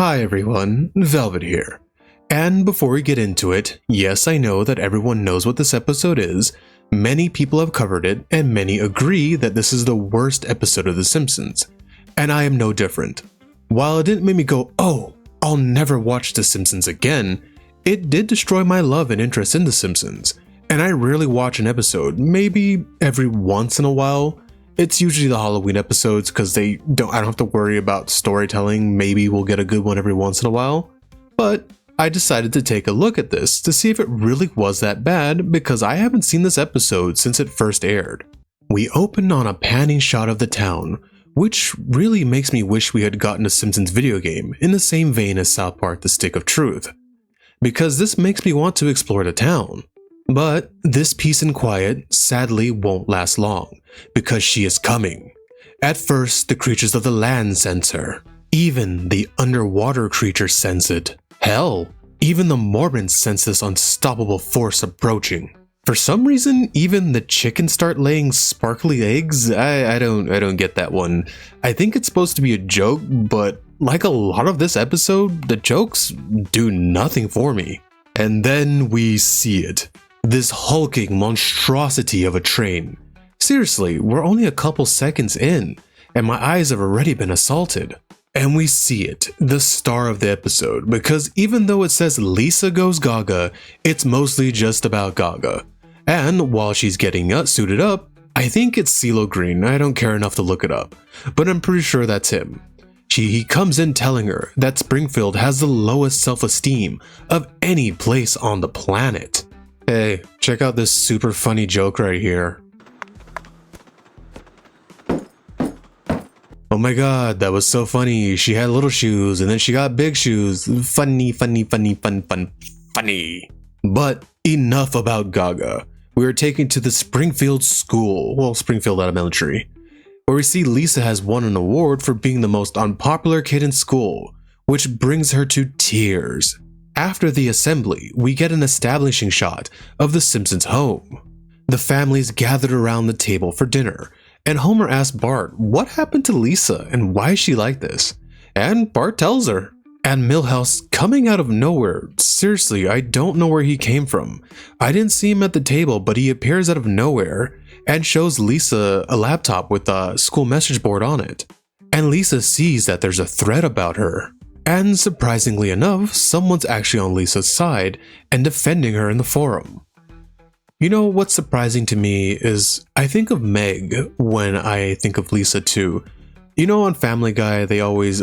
Hi everyone, Velvet here. And before we get into it, yes, I know that everyone knows what this episode is, many people have covered it, and many agree that this is the worst episode of The Simpsons. And I am no different. While it didn't make me go, oh, I'll never watch The Simpsons again, it did destroy my love and interest in The Simpsons. And I rarely watch an episode, maybe every once in a while. It's usually the Halloween episodes because I don't have to worry about storytelling. Maybe we'll get a good one every once in a while. But I decided to take a look at this to see if it really was that bad because I haven't seen this episode since it first aired. We open on a panning shot of the town, which really makes me wish we had gotten a Simpsons video game in the same vein as South Park: The Stick of Truth, because this makes me want to explore the town. But this peace and quiet sadly won't last long, because she is coming. At first, the creatures of the land sense her. Even the underwater creatures sense it. Hell, even the Mormons sense this unstoppable force approaching. For some reason, even the chickens start laying sparkly eggs. I don't get that one. I think it's supposed to be a joke, but like a lot of this episode, the jokes do nothing for me. And then we see it. This hulking monstrosity of a train. Seriously, we're only a couple seconds in, and my eyes have already been assaulted. And we see it, the star of the episode, because even though it says Lisa goes Gaga, it's mostly just about Gaga. And while she's getting suited up, I think it's CeeLo Green. I don't care enough to look it up, but I'm pretty sure that's him. He comes in telling her that Springfield has the lowest self-esteem of any place on the planet. Hey, check out this super funny joke right here. Oh my god, that was so funny. She had little shoes and then she got big shoes. Funny. But enough about Gaga. We are taken to the Springfield school, well, Springfield Elementary, where we see Lisa has won an award for being the most unpopular kid in school, which brings her to tears. After the assembly, we get an establishing shot of the Simpsons' home. The family's gathered around the table for dinner, and Homer asks Bart what happened to Lisa and why is she like this? And Bart tells her. And Milhouse coming out of nowhere. Seriously, I don't know where he came from. I didn't see him at the table, but he appears out of nowhere and shows Lisa a laptop with a school message board on it. And Lisa sees that there's a thread about her. And surprisingly enough, someone's actually on Lisa's side and defending her in the forum. You know what's surprising to me is I think of Meg when I think of Lisa too. You know, on Family Guy, they always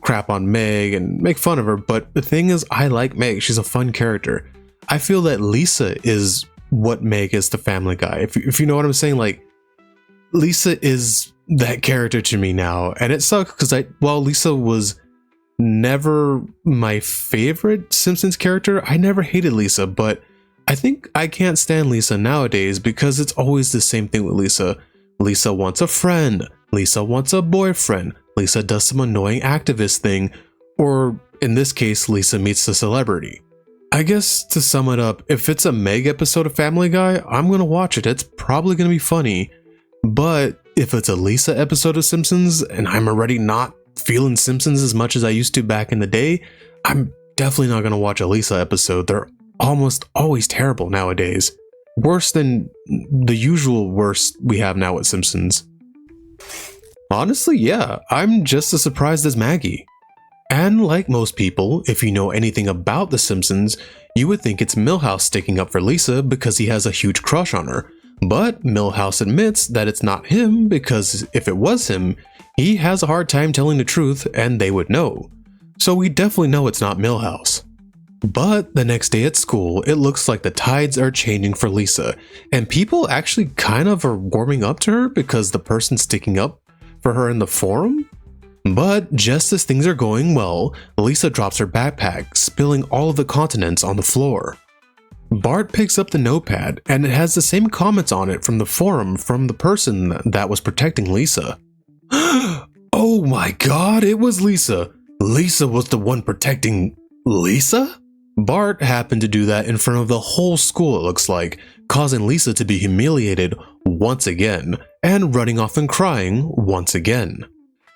crap on Meg and make fun of her, but the thing is, I like Meg. She's a fun character. I feel that Lisa is what Meg is to Family Guy. If you know what I'm saying, like, Lisa is that character to me now. And it sucks because while Lisa was never my favorite Simpsons character, I never hated Lisa, but I think I can't stand Lisa nowadays because it's always the same thing with Lisa. Lisa wants a friend. Lisa wants a boyfriend. Lisa does some annoying activist thing, or in this case, Lisa meets a celebrity. I guess to sum it up, if it's a Meg episode of Family Guy, I'm gonna watch it. It's probably gonna be funny. But if it's a Lisa episode of Simpsons and I'm already not feeling Simpsons as much as I used to back in the day, I'm definitely not gonna watch a Lisa episode. They're almost always terrible nowadays. Worse than the usual worst we have now with Simpsons. Honestly, yeah, I'm just as surprised as Maggie. And like most people, if you know anything about The Simpsons, you would think it's Milhouse sticking up for Lisa because he has a huge crush on her. But Milhouse admits that it's not him because if it was him, he has a hard time telling the truth and they would know. So we definitely know it's not Milhouse. But the next day at school, it looks like the tides are changing for Lisa, and people actually kind of are warming up to her because the person sticking up for her in the forum. But just as things are going well, Lisa drops her backpack, spilling all of the continents on the floor. Bart picks up the notepad, and it has the same comments on it from the forum from the person that was protecting Lisa. Oh my god, it was Lisa! Lisa was the one protecting Lisa? Bart happened to do that in front of the whole school, it looks like, causing Lisa to be humiliated once again, and running off and crying once again.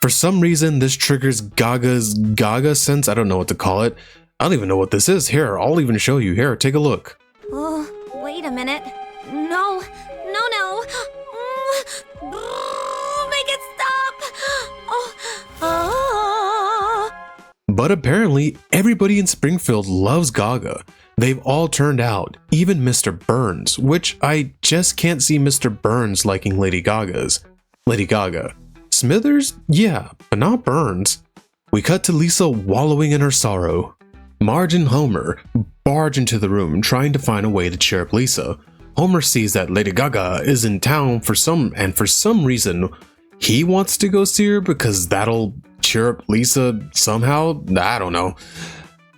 For some reason, this triggers Gaga's Gaga sense. I don't know what to call it. I don't even know what this is. Here, I'll even show you. Here, take a look. Oh, wait a minute. No. Make it stop. But apparently, everybody in Springfield loves Gaga. They've all turned out, even Mr. Burns, which I just can't see Mr. Burns liking Lady Gaga. Smithers? Yeah, but not Burns. We cut to Lisa wallowing in her sorrow. Marge and Homer barge into the room trying to find a way to cheer up Lisa. Homer sees that Lady Gaga is in town for some reason he wants to go see her because that'll cheer up Lisa somehow. I don't know.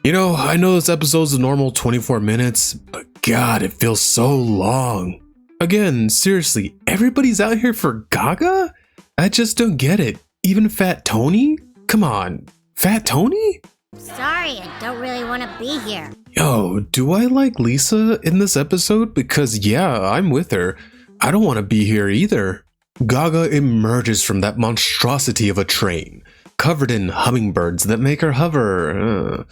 You know, I know this episode's a normal 24 minutes, but God, it feels so long. Again, seriously, everybody's out here for Gaga? I just don't get it. Even Fat Tony? Come on, Fat Tony? Sorry, I don't really want to be here. Yo, do I like Lisa in this episode? Because yeah, I'm with her. I don't want to be here either. Gaga emerges from that monstrosity of a train, covered in hummingbirds that make her hover.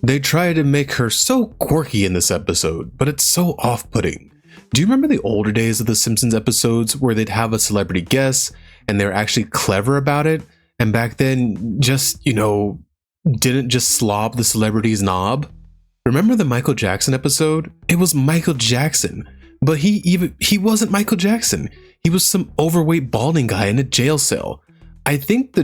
They try to make her so quirky in this episode, but it's so off-putting. Do you remember the older days of the Simpsons episodes where they'd have a celebrity guest and they're actually clever about it? And back then, just, didn't just slob the celebrity's knob? Remember the Michael Jackson episode? It was Michael Jackson, but he wasn't Michael Jackson. He was some overweight balding guy in a jail cell. I think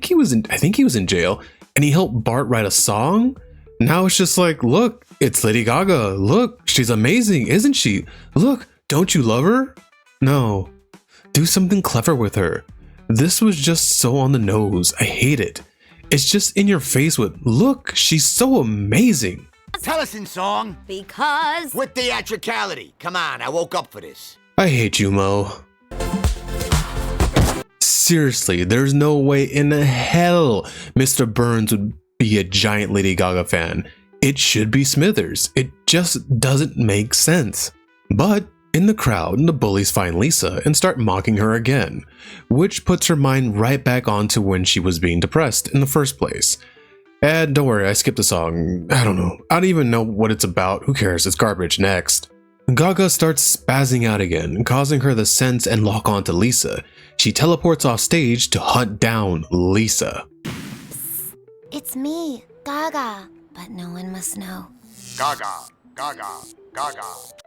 he was in jail, and he helped Bart write a song. Now it's just like, look, it's Lady Gaga. Look, she's amazing, isn't she? Look, don't you love her? No, do something clever with her. This was just so on the nose. I hate it. It's just in your face with, look, she's so amazing. Tell us in song. Because... With theatricality. Come on, I woke up for this. I hate you, Mo. Seriously, there's no way in hell Mr. Burns would be a giant Lady Gaga fan. It should be Smithers. It just doesn't make sense. But in the crowd, the bullies find Lisa and start mocking her again, which puts her mind right back onto when she was being depressed in the first place. And don't worry, I skipped the song. I don't know. I don't even know what it's about. Who cares? It's garbage. Next. Gaga starts spazzing out again, causing her to sense and lock onto Lisa. She teleports off stage to hunt down Lisa. It's me, Gaga, but no one must know. Gaga, Gaga, Gaga.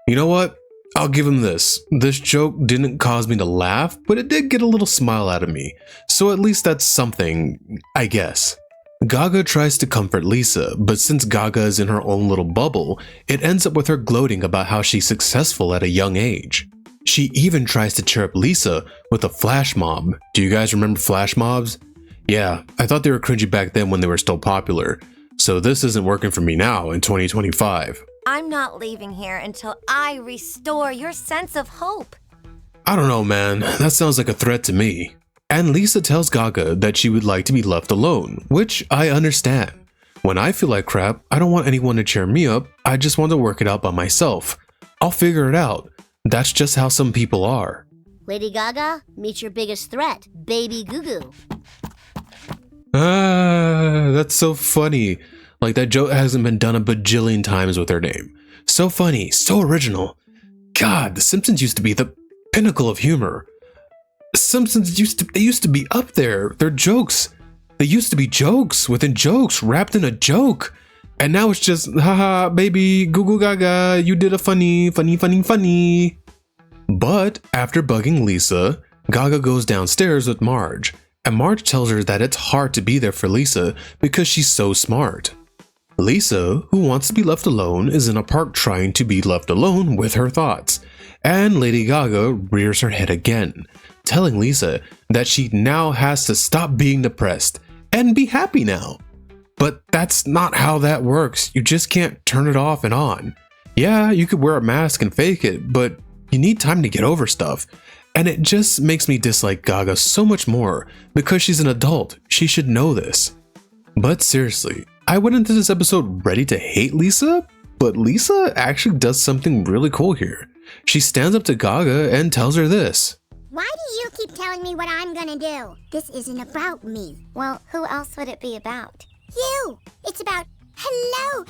You know what? I'll give him this. This joke didn't cause me to laugh, but it did get a little smile out of me. So at least that's something, I guess. Gaga tries to comfort Lisa, but since Gaga is in her own little bubble, it ends up with her gloating about how she's successful at a young age. She even tries to cheer up Lisa with a flash mob. Do you guys remember flash mobs? Yeah, I thought they were cringy back then when they were still popular. So this isn't working for me now in 2025. I'm not leaving here until I restore your sense of hope. I don't know, man. That sounds like a threat to me. And Lisa tells Gaga that she would like to be left alone, which I understand. When I feel like crap, I don't want anyone to cheer me up. I just want to work it out by myself. I'll figure it out. That's just how some people are. Lady Gaga, meet your biggest threat, Baby Goo Goo. That's so funny. Like that joke hasn't been done a bajillion times with her name. So funny, so original. God, The Simpsons used to be the pinnacle of humor. Simpsons used to be up there. Their jokes. They used to be jokes within jokes wrapped in a joke. And now it's just, haha, baby, goo goo gaga, you did a funny. But after bugging Lisa, Gaga goes downstairs with Marge. And Marge tells her that it's hard to be there for Lisa because she's so smart. Lisa, who wants to be left alone, is in a park trying to be left alone with her thoughts. And Lady Gaga rears her head again, telling Lisa that she now has to stop being depressed and be happy now. But that's not how that works. You just can't turn it off and on. Yeah, you could wear a mask and fake it, but you need time to get over stuff. And it just makes me dislike Gaga so much more because she's an adult. She should know this. But seriously, I went into this episode ready to hate Lisa, but Lisa actually does something really cool here. She stands up to Gaga and tells her this. Why do you keep telling me what I'm gonna do? This isn't about me. Well, who else would it be about? You! It's about hello,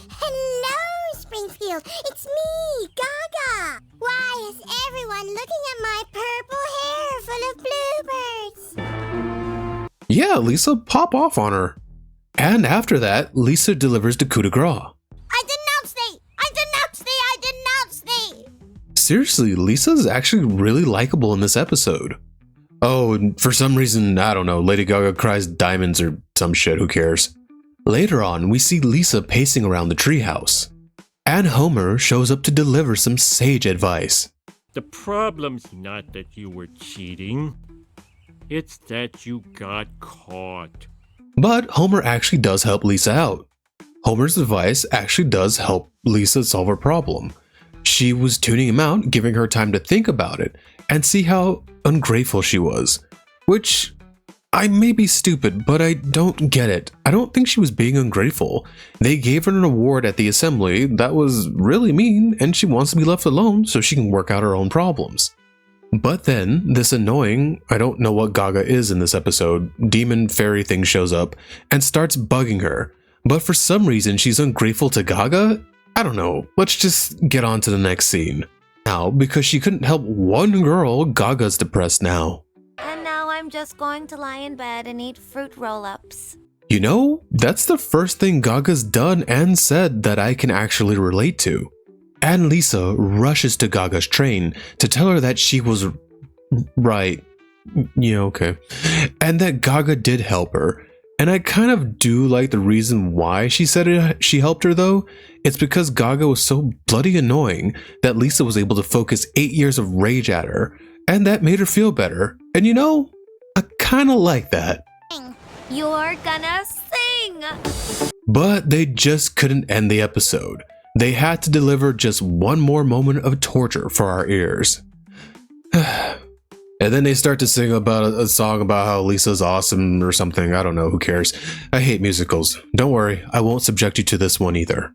Springfield. It's me, Gaga. Why is everyone looking at my purple hair full of bluebirds? Yeah, Lisa, pop off on her. And after that, Lisa delivers the coup de grace. I denounce thee! I denounce thee! I denounce thee! Seriously, Lisa's actually really likable in this episode. Oh, and for some reason, I don't know, Lady Gaga cries diamonds or some shit, who cares? Later on, we see Lisa pacing around the treehouse. And Homer shows up to deliver some sage advice. The problem's not that you were cheating. It's that you got caught. But Homer actually does help Lisa out. Homer's advice actually does help Lisa solve her problem. She was tuning him out, giving her time to think about it and see how ungrateful she was. Which, I may be stupid, but I don't get it. I don't think she was being ungrateful. They gave her an award at the assembly that was really mean, and she wants to be left alone so she can work out her own problems. But then, this annoying, I don't know what Gaga is in this episode, demon fairy thing shows up and starts bugging her. But for some reason, she's ungrateful to Gaga? I don't know. Let's just get on to the next scene. Now, because she couldn't help one girl, Gaga's depressed now. And now I'm just going to lie in bed and eat fruit roll-ups. You know, that's the first thing Gaga's done and said that I can actually relate to. And Lisa rushes to Gaga's train to tell her that she was right. Yeah, okay. And that Gaga did help her. And I kind of do like the reason why she said she helped her though. It's because Gaga was so bloody annoying that Lisa was able to focus 8 years of rage at her. And that made her feel better. And you know, I kind of like that. You're gonna sing! But they just couldn't end the episode. They had to deliver just one more moment of torture for our ears. And then they start to sing about a song about how Lisa's awesome or something. I don't know, who cares? I hate musicals. Don't worry, I won't subject you to this one either.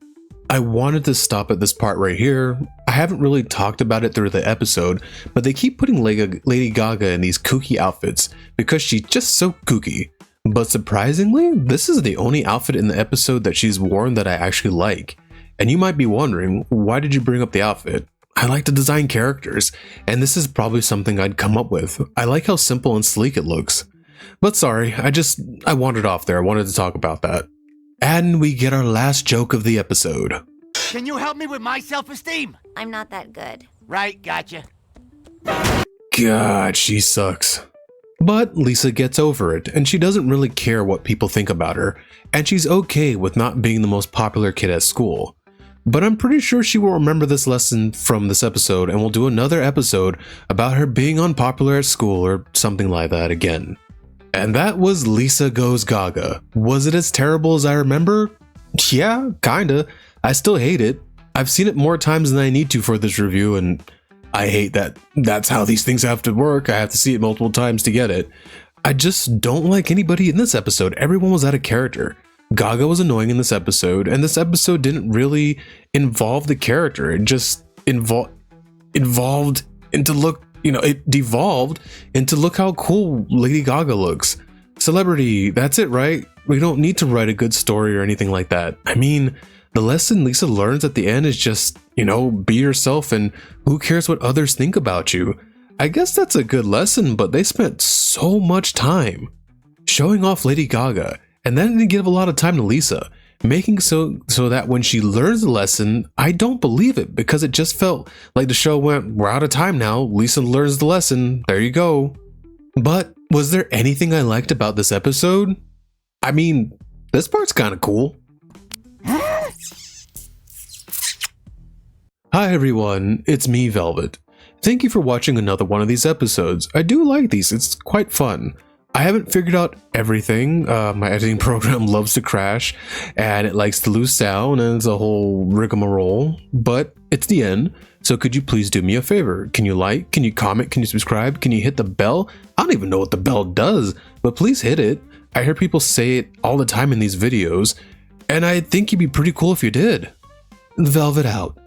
I wanted to stop at this part right here. I haven't really talked about it through the episode, but they keep putting Lady Gaga in these kooky outfits because she's just so kooky. But surprisingly, this is the only outfit in the episode that she's worn that I actually like. And you might be wondering, why did you bring up the outfit? I like to design characters, and this is probably something I'd come up with. I like how simple and sleek it looks. But sorry, I wandered off there. I wanted to talk about that. And we get our last joke of the episode. Can you help me with my self-esteem? I'm not that good. Right, gotcha. God, she sucks. But Lisa gets over it, and she doesn't really care what people think about her, and she's okay with not being the most popular kid at school. But I'm pretty sure she will remember this lesson from this episode and will do another episode about her being unpopular at school or something like that again. And that was Lisa Goes Gaga. Was it as terrible as I remember? Yeah, kinda. I still hate it. I've seen it more times than I need to for this review, and I hate that that's how these things have to work. I have to see it multiple times to get it. I just don't like anybody in this episode. Everyone was out of character. Gaga was annoying in this episode, and this episode didn't really involve the character. It just evolved into look, it devolved into look how cool Lady Gaga looks. Celebrity, that's it, right? We don't need to write a good story or anything like that. I mean, the lesson Lisa learns at the end is just, be yourself and who cares what others think about you. I guess that's a good lesson, but they spent so much time showing off Lady Gaga. And then they give a lot of time to Lisa, making so that when she learns the lesson, I don't believe it because it just felt like the show went, we're out of time now. Lisa learns the lesson. There you go. But was there anything I liked about this episode? I mean, this part's kind of cool. Hi everyone, it's me, Velvet. Thank you for watching another one of these episodes. I do like these, it's quite fun. I haven't figured out everything. My editing program loves to crash and it likes to lose sound and it's a whole rigmarole, but it's the end. So could you please do me a favor? Can you like, can you comment, can you subscribe, can you hit the bell? I don't even know what the bell does, but please hit it. I hear people say it all the time in these videos and I think you'd be pretty cool if you did. Velvet out.